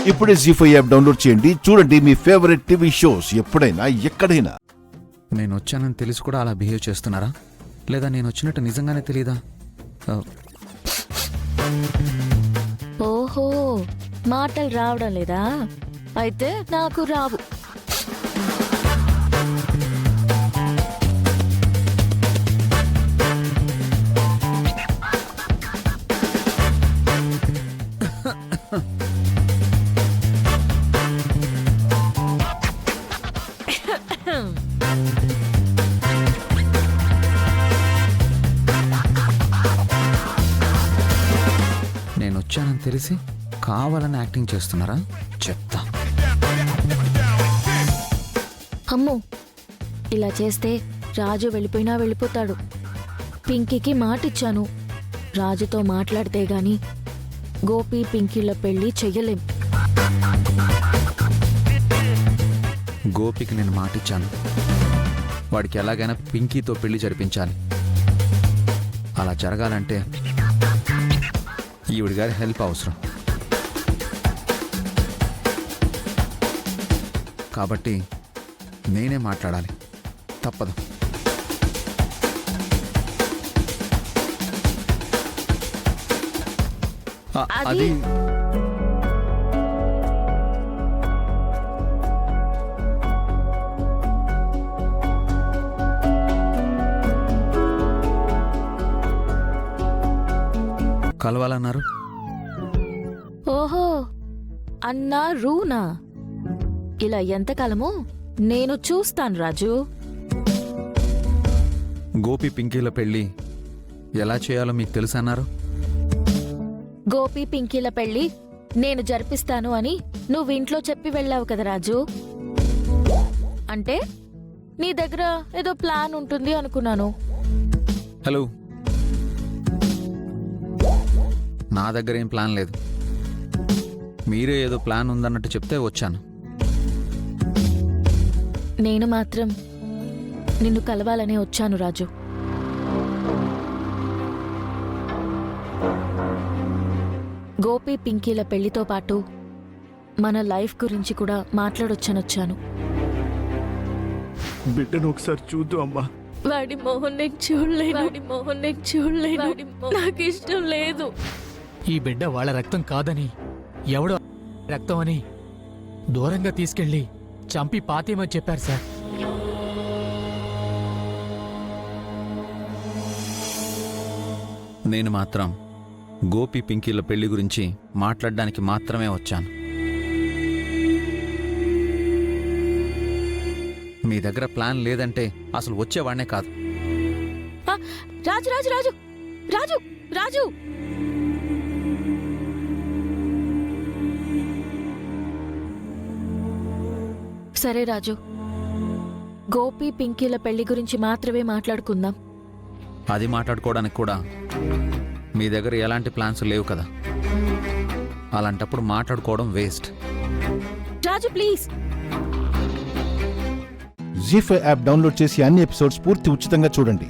ఇప్పుడే జీ5 app download చేయండి. చూడండి మీ ఫేవరెట్ టీవీ షోస్ ఎప్పుడైనా ఎక్కడైనా. నేను వచ్చానని తెలిసి కూడా అలా బిహేవ్ చేస్తున్నారా, లేదా నేను వచ్చినట్టు నిజంగానే తెలీదా? ఓహో, మాటలు రావడం లేదా? అయితే నాకు రావు. నేను వచ్చానని తెలిసి కావాలని యాక్టింగ్ చేస్తున్నారా? చెప్తా. అమ్మో, ఇలా చేస్తే రాజు వెళ్ళిపోయినా వెళ్ళిపోతాడు. పింకీకి మాటిచ్చాను, రాజుతో మాట్లాడితే గాని గోపి పింకీల పెళ్లి చెయ్యలేం. గోపికి నేను మాటిచ్చాను, వాడికి ఎలాగైనా పింకీతో పెళ్లి జరిపించాలి. అలా జరగాలంటే ఈవిడి గారి హెల్ప్ అవసరం. కాబట్టి నేనే మాట్లాడాలి, తప్పదు. అది కలవాలన్నారు. ఓహో, అన్నా రూనా? ఇలా ఎంతకాలమో నేను చూస్తాను రాజు. గోపి పింకీల పెళ్లి ఎలా చేయాలో మీకు తెలుసన్నారు. గోపి పింకీల పెళ్లి నేను జరిపిస్తాను అని నువ్వు ఇంట్లో చెప్పి వెళ్ళావు కదా రాజు. అంటే నీ దగ్గర ఏదో ప్లాన్ ఉంటుంది అనుకున్నాను. హలో, నా దగ్గర ఏం ప్లాన్ లేదు. మీరే ఏదో ప్లాన్ ఉందన్నట్టు చెప్తే వచ్చాను. నేను మాత్రం నిన్ను కలవాలనే వచ్చాను రాజు. గోపి పింకీల పెళ్లితో పాటు మన లైఫ్ గురించి కూడా మాట్లాడొచ్చనొచ్చాను. బిడ్డను ఒకసారి చూద్దు అమ్మా. వాడి మోహన్ నేను చూడలేను. నాకు ఇష్టం లేదు. ఈ బిడ్డ వాళ్ళ రక్తం కాదని, ఎవడో రక్తం అని దూరంగా తీసుకెళ్లి చంపి పాతేమని చెప్పారు సార్. నేను మాత్రం గోపి పింకీల పెళ్లి గురించి మాట్లాడడానికి మాత్రమే వచ్చాను. మీ దగ్గర ప్లాన్ లేదంటే అసలు వచ్చేవాడినే కాదు. రాజు రాజు రాజు రాజు రాజు సరే రాజు, గోపి పింకీల పెళ్లి గురించి మాత్రమే మాట్లాడుకుందాం. అది మాట్లాడుకోవడానికి కూడా మీ దగ్గర ఎలాంటి ప్లాన్స్ లేవు కదా. అలాంటప్పుడు మాట్లాడుకోవడం waste. Raju please. Zee five app download చేసి అన్ని ఎపిసోడ్స్ పూర్తి ఉచితంగా చూడండి.